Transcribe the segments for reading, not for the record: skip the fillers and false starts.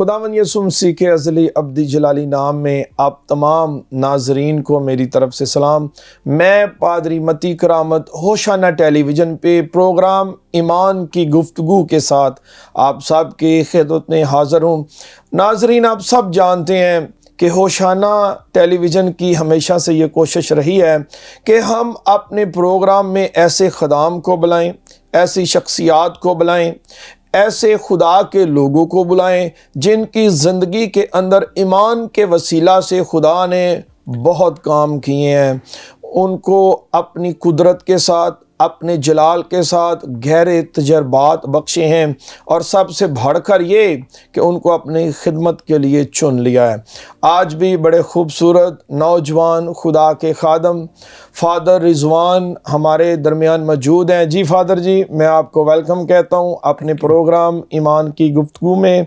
خداوند یسوع مسیح کے ازلی ابدی جلالی نام میں آپ تمام ناظرین کو میری طرف سے سلام۔ میں پادری متی کرامت ہوشانہ ٹیلی ویژن پہ پروگرام ایمان کی گفتگو کے ساتھ آپ سب کی خدمت میں حاضر ہوں۔ ناظرین، آپ سب جانتے ہیں کہ ہوشانہ ٹیلی ویژن کی ہمیشہ سے یہ کوشش رہی ہے کہ ہم اپنے پروگرام میں ایسے خدام کو بلائیں، ایسی شخصیات کو بلائیں، ایسے خدا کے لوگوں کو بلائیں جن کی زندگی کے اندر ایمان کے وسیلہ سے خدا نے بہت کام کیے ہیں، ان کو اپنی قدرت کے ساتھ، اپنے جلال کے ساتھ گہرے تجربات بخشے ہیں، اور سب سے بڑھ کر یہ کہ ان کو اپنی خدمت کے لیے چن لیا ہے۔ آج بھی بڑے خوبصورت نوجوان خدا کے خادم فادر رضوان ہمارے درمیان موجود ہیں۔ جی فادر جی، میں آپ کو ویلکم کہتا ہوں اپنے پروگرام ایمان کی گفتگو میں۔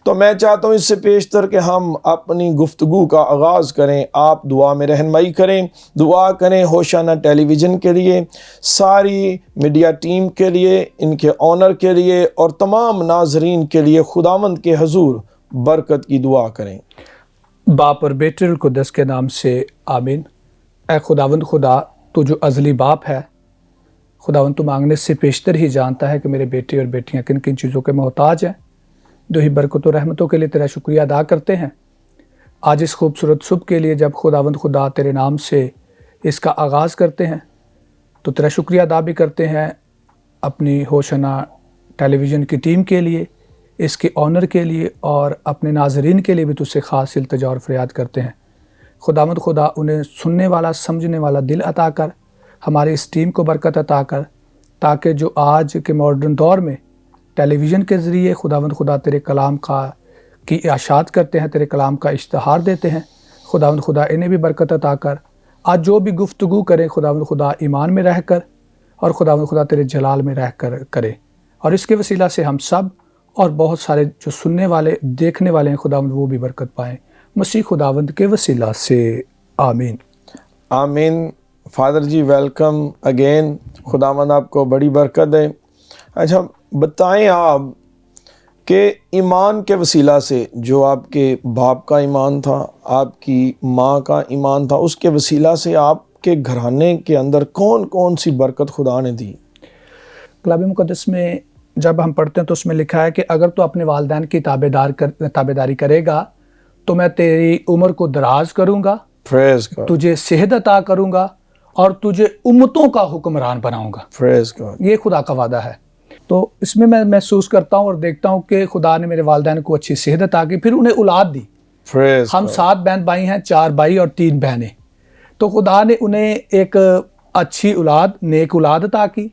تو میں چاہتا ہوں اس سے پیشتر کہ ہم اپنی گفتگو کا آغاز کریں، آپ دعا میں رہنمائی کریں، دعا کریں ہوشانہ ٹیلی ویژن کے لیے، ساری میڈیا ٹیم کے لیے، ان کے آنر کے لیے اور تمام ناظرین کے لیے خداوند کے حضور برکت کی دعا کریں۔ باپ اور بیٹے القدس کے نام سے آمین۔ اے خداوند خدا، تو جو ازلی باپ ہے، خداوند تو مانگنے سے پیشتر ہی جانتا ہے کہ میرے بیٹے اور بیٹیاں کن کن چیزوں کے محتاج ہیں۔ دو ہی برکت و رحمتوں کے لیے تیرا شکریہ ادا کرتے ہیں۔ آج اس خوبصورت صبح کے لیے جب خداوند خدا تیرے نام سے اس کا آغاز کرتے ہیں تو تیرا شکریہ ادا بھی کرتے ہیں اپنی ہوشانہ ٹیلی ویژن کی ٹیم کے لیے، اس کے آنر کے لیے اور اپنے ناظرین کے لیے بھی تجھ سے خاص التجا اور فریاد کرتے ہیں۔ خداوند خدا، انہیں سننے والا سمجھنے والا دل عطا کر، ہماری اس ٹیم کو برکت عطا کر، تاکہ جو آج کے ماڈرن دور میں ٹیلی ویژن کے ذریعے خداوند خدا تیرے کلام کی اشاعت کرتے ہیں، تیرے کلام کا اشتہار دیتے ہیں، خداوند خدا انہیں بھی برکت عطا کر۔ آج جو بھی گفتگو کریں خداوند خدا ایمان میں رہ کر اور خداوند خدا تیرے جلال میں رہ کر کرے، اور اس کے وسیلہ سے ہم سب اور بہت سارے جو سننے والے دیکھنے والے ہیں خداوند وہ بھی برکت پائیں، مسیح خداوند کے وسیلہ سے آمین۔ آمین۔ فادر جی ویلکم اگین، خداوند آپ کو بڑی برکت دے۔ اچھا بتائیں آپ کہ ایمان کے وسیلہ سے، جو آپ کے باپ کا ایمان تھا، آپ کی ماں کا ایمان تھا، اس کے وسیلہ سے آپ کے گھرانے کے اندر کون کون سی برکت خدا نے دی؟ کلام مقدس میں جب ہم پڑھتے ہیں تو اس میں لکھا ہے کہ اگر تو اپنے والدین کی تابعداری کرے گا تو میں تیری عمر کو دراز کروں گا، تجھے صحت عطا کروں گا اور تجھے امتوں کا حکمران بناؤں گا۔ یہ خدا کا وعدہ ہے۔ تو اس میں محسوس کرتا ہوں اور دیکھتا ہوں کہ خدا نے میرے والدین کو اچھی صحت عطا کی، پھر انہیں اولاد دی۔ ہم 7 بہن بھائی ہیں، 4 بھائی اور 3 بہنیں۔ تو خدا نے انہیں ایک اچھی اولاد، نیک اولاد عطا کی،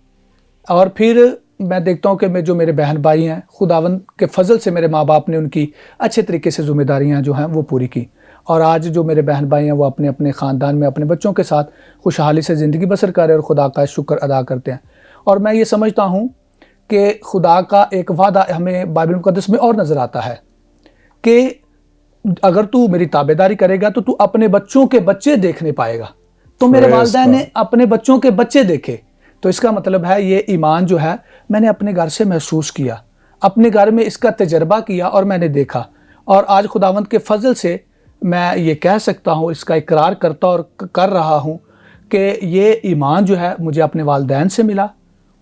اور پھر میں دیکھتا ہوں کہ جو میرے بہن بھائی ہیں، خداوند کے فضل سے میرے ماں باپ نے ان کی اچھے طریقے سے ذمہ داریاں جو ہیں وہ پوری کی، اور آج جو میرے بہن بھائی ہیں وہ اپنے اپنے خاندان میں اپنے بچوں کے ساتھ خوشحالی سے زندگی بسر کر رہے اور خدا کا شکر ادا کرتے ہیں۔ اور میں یہ سمجھتا ہوں کہ خدا کا ایک وعدہ ہمیں بائبل مقدس میں اور نظر آتا ہے کہ اگر تو میری تابعداری کرے گا تو اپنے بچوں کے بچے دیکھنے پائے گا۔ تو میرے والدین نے اپنے بچوں کے بچے دیکھے، تو اس کا مطلب ہے یہ ایمان جو ہے میں نے اپنے گھر سے محسوس کیا، اپنے گھر میں اس کا تجربہ کیا اور میں نے دیکھا، اور آج خداوند کے فضل سے میں یہ کہہ سکتا ہوں، اس کا اقرار کرتا اور کر رہا ہوں کہ یہ ایمان جو ہے مجھے اپنے والدین سے ملا،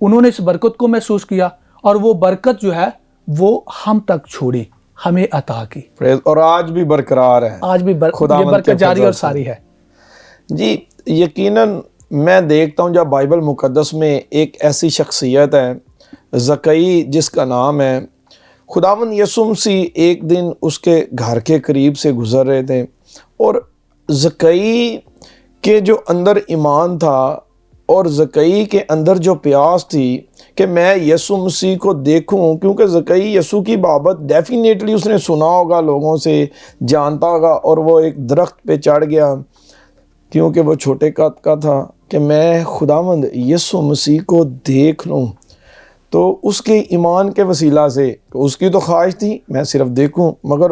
انہوں نے اس برکت کو محسوس کیا اور وہ برکت جو ہے وہ ہم تک چھوڑی، ہمیں عطا کی، اور آج بھی برقرار ہے، آج بھی یہ برکت جاری اور ساری ہے۔ جی یقیناً میں دیکھتا ہوں جب بائبل مقدس میں ایک ایسی شخصیت ہے زکئی جس کا نام ہے، خداوند یسوع مسیح ایک دن اس کے گھر کے قریب سے گزر رہے تھے، اور زکئی کے جو اندر ایمان تھا اور زکئی کے اندر جو پیاس تھی کہ میں یسوع مسیح کو دیکھوں، کیونکہ زکئی یسوع کی بابت ڈیفینیٹلی اس نے سنا ہوگا، لوگوں سے جانتا ہوگا، اور وہ ایک درخت پہ چڑھ گیا کیونکہ وہ چھوٹے قد کا تھا کہ میں خداوند یسوع مسیح کو دیکھ لوں۔ تو اس کے ایمان کے وسیلہ سے، اس کی تو خواہش تھی میں صرف دیکھوں، مگر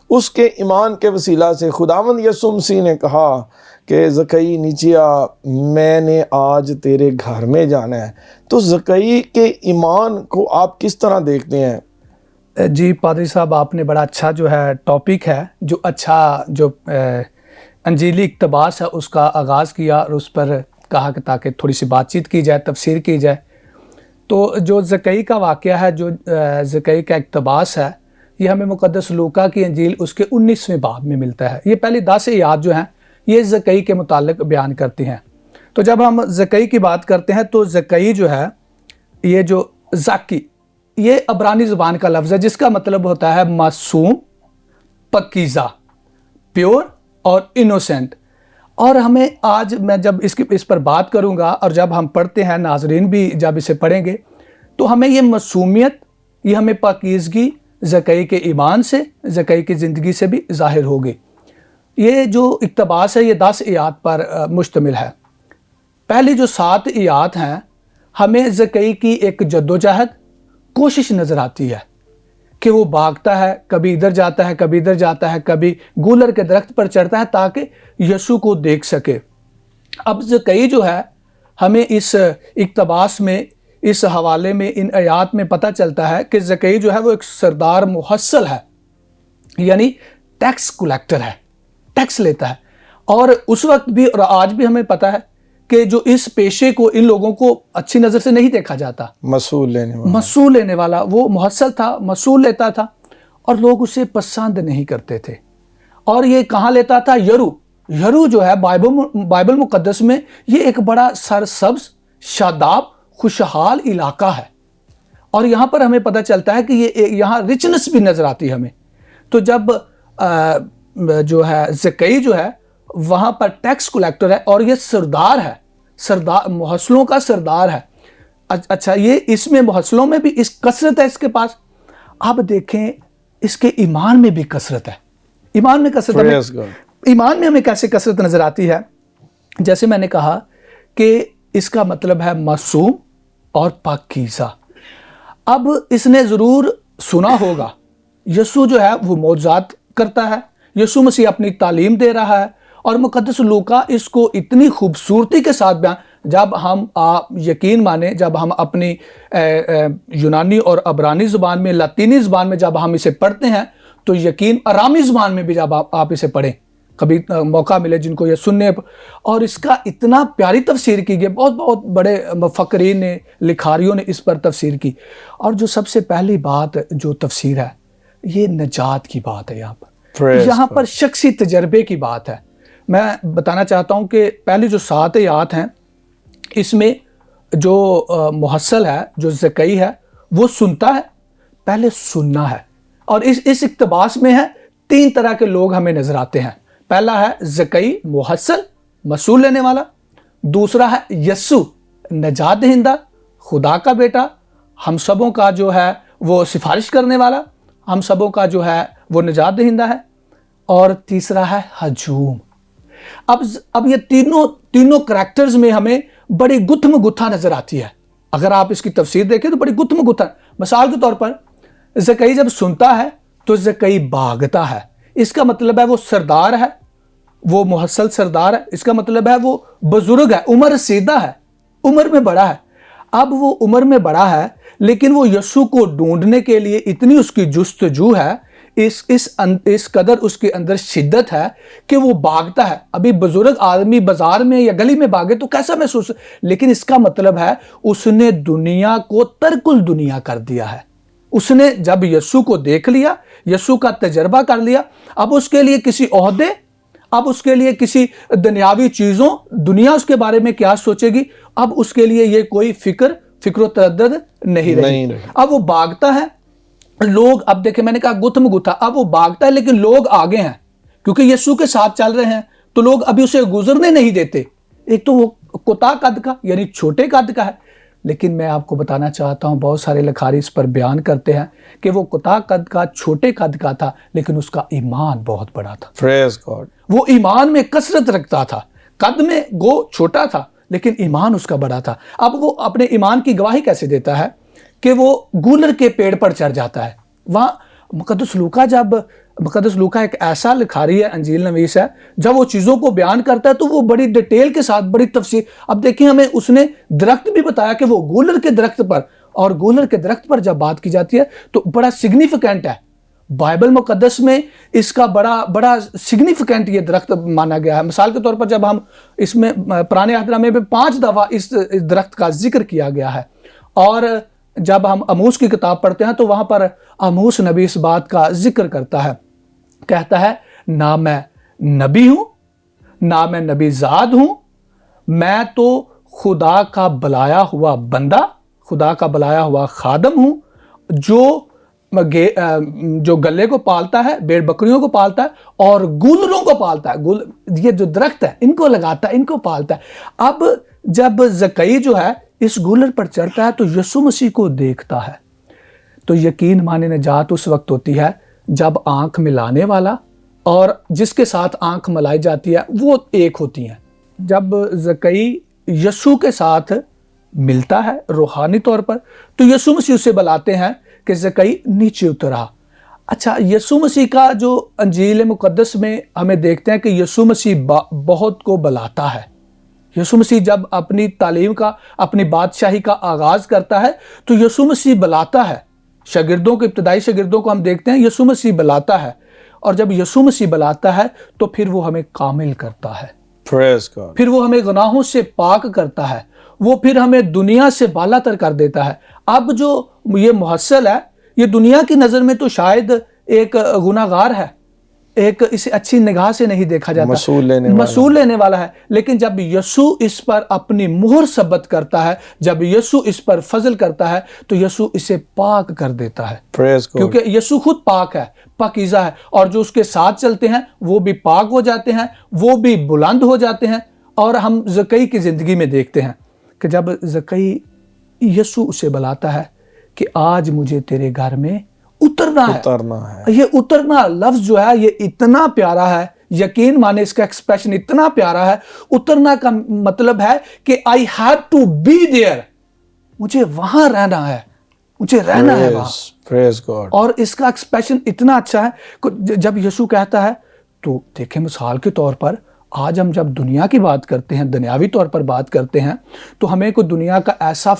اس کے ایمان کے وسیلہ سے خداوند یسوع مسیح نے کہا کہ زکئی نیچے آ، میں نے آج تیرے گھر میں جانا ہے۔ تو زکئی کے ایمان کو آپ کس طرح دیکھتے ہیں؟ جی پادری صاحب، آپ نے بڑا اچھا جو ہے ٹاپک ہے، جو اچھا جو انجیلی اقتباس ہے اس کا آغاز کیا اور اس پر کہا کہ تاکہ تھوڑی سی بات چیت کی جائے، تفسیر کی جائے. تو جو زکئی کا واقعہ ہے، جو زکئی کا اقتباس ہے، یہ ہمیں مقدس لوکا کی انجیل اس کے 19ویں باب میں ملتا ہے. یہ پہلی 10 آیات جو ہیں یہ زکئی کے متعلق بیان کرتی ہیں. تو جب ہم زکئی کی بات کرتے ہیں تو زکئی جو ہے، یہ جو زاکی، یہ عبرانی زبان کا لفظ ہے جس کا مطلب ہوتا ہے معصوم، پاکیزہ، پیور اور انوسینٹ. اور ہمیں آج میں جب اس پر بات کروں گا اور جب ہم پڑھتے ہیں، ناظرین بھی جب اسے پڑھیں گے، تو ہمیں یہ معصومیت، یہ ہمیں پاکیزگی زکئی کے ایمان سے، زکئی کی زندگی سے بھی ظاہر ہوگی. یہ جو اقتباس ہے یہ 10 آیات پر مشتمل ہے. پہلی جو 7 آیات ہیں ہمیں زکئی کی ایک جدوجہد، کوشش نظر آتی ہے کہ وہ بھاگتا ہے، کبھی ادھر جاتا ہے، کبھی ادھر جاتا ہے، کبھی گولر کے درخت پر چڑھتا ہے تاکہ یسوع کو دیکھ سکے. اب زکئی جو ہے، ہمیں اس اقتباس میں، اس حوالے میں، ان آیات میں پتہ چلتا ہے کہ زکئی جو ہے وہ ایک سردار محصل ہے، یعنی ٹیکس کلیکٹر ہے، ٹیکس لیتا ہے. اور اس وقت بھی اور آج بھی ہمیں پتہ ہے کہ جو اس پیشے کو، ان لوگوں کو اچھی نظر سے نہیں دیکھا جاتا. مسئول لینے والا وہ محصل تھا، مسئول لیتا تھا اور لوگ اسے پسند نہیں کرتے تھے. اور یہ کہاں لیتا تھا؟ یرو جو ہے بائبل مقدس میں یہ ایک بڑا سرسبز، شاداب، خوشحال علاقہ ہے. اور یہاں پر ہمیں پتہ چلتا ہے کہ یہ یہاں رچنس بھی نظر آتی ہے ہمیں. تو جب جو ہے زکئی جو ہے وہاں پر ٹیکس کلیکٹر ہے اور یہ سردار ہے، محصلوں کا سردار ہے. اچھا، یہ اس میں محصلوں میں بھی اس کثرت ہے اس کے پاس. اب دیکھیں اس کے ایمان میں بھی کثرت ہے. ایمان میں ہمیں کیسے کثرت نظر آتی ہے؟ جیسے میں نے کہا کہ اس کا مطلب ہے معصوم اور پاکیزہ. اب اس نے ضرور سنا ہوگا یسوع جو ہے وہ معجزات کرتا ہے، یسوع مسیح اپنی تعلیم دے رہا ہے، اور مقدس لوکا اس کو اتنی خوبصورتی کے ساتھ بیان، جب ہم یقین مانیں، جب ہم اپنی یونانی اور عبرانی زبان میں، لاطینی زبان میں جب ہم اسے پڑھتے ہیں تو یقین آرامی زبان میں بھی جب آپ اسے پڑھیں، کبھی موقع ملے جن کو یہ سننے، اور اس کا اتنا پیاری تفسیر کی گئی، بہت بڑے مفکرین نے، لکھاریوں نے اس پر تفسیر کی. اور جو سب سے پہلی بات جو تفسیر ہے، یہ نجات کی بات ہے. یہاں پر شخصی تجربے کی بات ہے. میں بتانا چاہتا ہوں کہ پہلی جو 7 آیات ہیں اس میں جو محصل ہے، جو زکئی ہے، وہ سنتا ہے. پہلے سننا ہے. اور اس اقتباس میں ہے 3 طرح کے لوگ ہمیں نظر آتے ہیں. پہلا ہے زکئی، محصل، مسئول لینے والا. دوسرا ہے یسوع، نجات دہندہ، خدا کا بیٹا، ہم سبوں کا جو ہے وہ سفارش کرنے والا، ہم سبوں کا جو ہے وہ نجات دہندہ ہے. اور تیسرا ہے ہجوم. اب یہ تینوں کریکٹرز میں ہمیں بڑی گتھم گتھا نظر آتی ہے. اگر آپ اس کی تفسیر دیکھیں تو بڑی گتھم گتھا. مثال کے طور پر زکئی جب سنتا ہے تو زکئی بھاگتا ہے. اس کا مطلب ہے وہ سردار ہے، وہ محصل سردار ہے. اس کا مطلب ہے وہ بزرگ ہے، عمر رسیدہ ہے، عمر میں بڑا ہے. اب وہ عمر میں بڑا ہے لیکن وہ یسوع کو ڈھونڈنے کے لیے اتنی اس کی جستجو ہے، اس قدر اس کے اندر شدت ہے کہ وہ بھاگتا ہے. ابھی بزرگ آدمی بازار میں یا گلی میں بھاگے تو کیسا محسوس، لیکن اس کا مطلب ہے اس نے دنیا کو ترک الدنیا کر دیا ہے. اس نے جب یسوع کو دیکھ لیا، یسوع کا تجربہ کر لیا، اب اس کے لیے کسی عہدے، اب اس کے لیے کسی دنیاوی چیزوں، دنیا اس کے بارے میں کیا سوچے گی، اب اس کے لیے یہ کوئی فکر و تردد نہیں رہی. اب وہ بھاگتا ہے. لوگ، اب دیکھیں میں نے کہا گتھم گتھا، اب وہ بھاگتا ہے لیکن لوگ آگے ہیں کیونکہ یسوع کے ساتھ چل رہے ہیں تو لوگ ابھی اسے گزرنے نہیں دیتے. ایک تو وہ کوتا قد کا، یعنی چھوٹے قد کا ہے. لیکن میں آپ کو بتانا چاہتا ہوں، بہت سارے لکھاری اس پر بیان کرتے ہیں کہ وہ کوتا قد کا، چھوٹے قد کا تھا لیکن اس کا ایمان بہت بڑا تھا. پریز گاڈ. وہ ایمان میں کثرت رکھتا تھا. قد میں گو چھوٹا تھا لیکن ایمان اس کا بڑا تھا. اب وہ اپنے ایمان کی گواہی کیسے دیتا ہے کہ وہ گولر کے پیڑ پر چڑھ جاتا ہے. وہاں مقدس لوکا ایک ایسا لکھاری ہے، انجیل نویس ہے، جب وہ چیزوں کو بیان کرتا ہے تو وہ بڑی ڈیٹیل کے ساتھ، بڑی تفصیل. اب دیکھیں ہمیں اس نے درخت بھی بتایا کہ وہ گولر کے درخت پر، اور گولر کے درخت پر جب بات کی جاتی ہے تو بڑا سگنیفیکنٹ ہے، بائبل مقدس میں اس کا بڑا سگنیفیکنٹ یہ درخت مانا گیا ہے۔ مثال کے طور پر جب ہم اس میں پرانے عہد نامے میں 5 دفعہ اس درخت کا ذکر کیا گیا ہے، اور جب ہم آموس کی کتاب پڑھتے ہیں تو وہاں پر آموس نبی اس بات کا ذکر کرتا ہے، کہتا ہے نہ میں نبی ہوں نہ میں نبی زاد ہوں، میں تو خدا کا بلایا ہوا بندہ، خدا کا بلایا ہوا خادم ہوں، جو گلے کو پالتا ہے، بھیڑ بکریوں کو پالتا ہے اور گولروں کو پالتا ہے۔ یہ جو درخت ہے ان کو لگاتا ہے، ان کو پالتا ہے۔ اب جب زکئی جو ہے اس گولر پر چڑھتا ہے تو یسوع مسیح کو دیکھتا ہے، تو یقین مانے نجات اس وقت ہوتی ہے جب آنکھ ملانے والا اور جس کے ساتھ آنکھ ملائی جاتی ہے وہ ایک ہوتی ہیں۔ جب زکئی یسوع کے ساتھ ملتا ہے روحانی طور پر تو یسوع مسیح اسے بلاتے ہیں کہ زکئی نیچے اترا۔ اچھا، یسوع مسیح کا جو انجیل مقدس میں ہمیں دیکھتے ہیں کہ یسوع مسیح بہت کو بلاتا ہے۔ یسوع مسیح جب اپنی تعلیم کا، اپنی بادشاہی کا آغاز کرتا ہے تو یسوع مسیح بلاتا ہے شاگردوں کو، ابتدائی شاگردوں کو ہم دیکھتے ہیں یسوع مسیح بلاتا ہے، اور جب یسوع مسیح بلاتا ہے تو پھر وہ ہمیں کامل کرتا ہے، پھر وہ ہمیں گناہوں سے پاک کرتا ہے، وہ پھر ہمیں دنیا سے بالا تر کر دیتا ہے۔ اب جو یہ محصل ہے یہ دنیا کی نظر میں تو شاید ایک گناہگار ہے، ایک اسے اچھی نگاہ سے نہیں دیکھا جاتا، مسئول لینے والا ہے، لیکن جب یسوع اس پر اپنی مہر ثبت کرتا ہے، جب یسوع اس پر فضل کرتا ہے تو یسوع اسے پاک کر دیتا ہے، کیونکہ یسوع خود پاک ہے، پاکیزہ ہے، اور جو اس کے ساتھ چلتے ہیں وہ بھی پاک ہو جاتے ہیں، وہ بھی بلند ہو جاتے ہیں۔ اور ہم زکئی کی زندگی میں دیکھتے ہیں کہ جب زکئی یسوع اسے بلاتا ہے کہ آج مجھے تیرے گھر میں اترنا ہے، یہ اترنا لفظ جو ہے یہ اتنا پیارا ہے، یقین مانے اس کا ایکسپریشن اتنا پیارا ہے۔ اترنا کا مطلب ہے کہ I have to be there، مجھے وہاں رہنا ہے، مجھے رہنا ہے وہاں۔ اور اس کا ایکسپریشن اتنا اچھا ہے جب یسوع کہتا ہے، تو دیکھیں مثال کے طور پر آج ہم جب دنیا کی بات کرتے ہیں، دنیاوی طور پر بات کرتے ہیں، تو ہمیں کوئی دنیا کا ایسا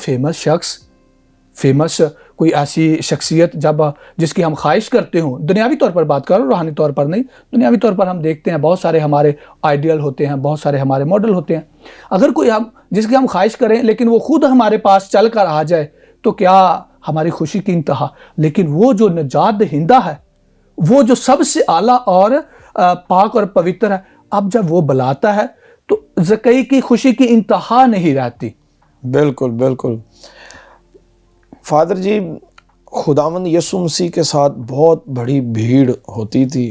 فیمس کوئی ایسی شخصیت جس کی ہم خواہش کرتے ہوں، دنیاوی طور پر بات کر رہا ہوں، روحانی طور پر نہیں، دنیاوی طور پر ہم دیکھتے ہیں بہت سارے ہمارے آئیڈیل ہوتے ہیں، بہت سارے ہمارے ماڈل ہوتے ہیں۔ اگر کوئی جس کی ہم خواہش کریں لیکن وہ خود ہمارے پاس چل کر آ جائے تو کیا ہماری خوشی کی انتہا۔ لیکن وہ جو نجات دہندہ ہے، وہ جو سب سے اعلیٰ اور پاک اور پوتر ہے، اب جب وہ بلاتا ہے تو زکئی کی خوشی کی انتہا نہیں رہتی۔ بالکل فادر جی، خداوند یسوع مسیح کے ساتھ بہت بڑی بھیڑ ہوتی تھی،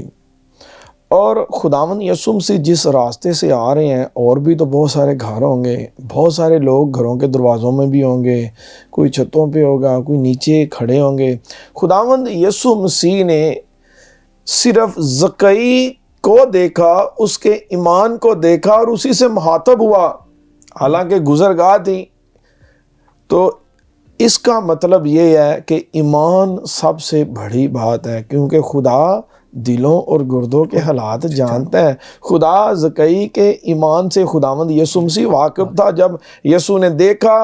اور خداوند یسوع مسیح جس راستے سے آ رہے ہیں اور بھی تو بہت سارے گھر ہوں گے، بہت سارے لوگ گھروں کے دروازوں میں بھی ہوں گے، کوئی چھتوں پہ ہوگا، کوئی نیچے کھڑے ہوں گے۔ خداوند یسوع مسیح نے صرف زکئی کو دیکھا، اس کے ایمان کو دیکھا اور اسی سے مخاطب ہوا، حالانکہ گزرگاہ تھی۔ تو اس کا مطلب یہ ہے کہ ایمان سب سے بڑی بات ہے، کیونکہ خدا دلوں اور گردوں کے حالات جانتا ہے۔ خدا زکئی کے ایمان سے خداوند یسوع مسیح واقف تھا۔ جب یسوع نے دیکھا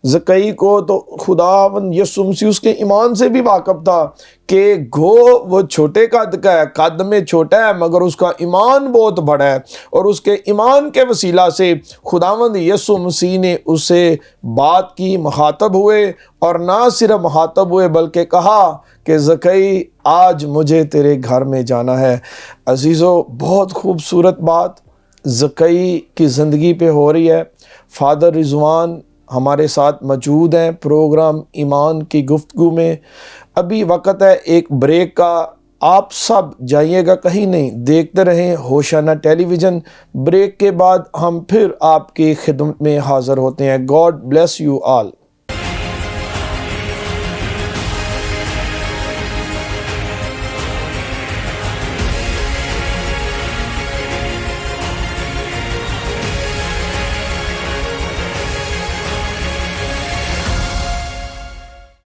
زکئی کو تو خداوند یسوع مسیح اس کے ایمان سے بھی واقف تھا کہ گو وہ چھوٹے قد کا ہے، قد میں چھوٹا ہے، مگر اس کا ایمان بہت بڑا ہے، اور اس کے ایمان کے وسیلہ سے خداوند یسوع مسیح نے اسے بات کی، مخاطب ہوئے، اور نہ صرف مخاطب ہوئے بلکہ کہا کہ زکئی آج مجھے تیرے گھر میں جانا ہے۔ عزیزو، بہت خوبصورت بات زکئی کی زندگی پہ ہو رہی ہے۔ فادر رضوان ہمارے ساتھ موجود ہیں پروگرام ایمان کی گفتگو میں۔ ابھی وقت ہے ایک بریک کا، آپ سب جائیے گا کہیں نہیں، دیکھتے رہیں ہوشانہ ٹیلی ویژن۔ بریک کے بعد ہم پھر آپ کی خدمت میں حاضر ہوتے ہیں۔ God bless you all.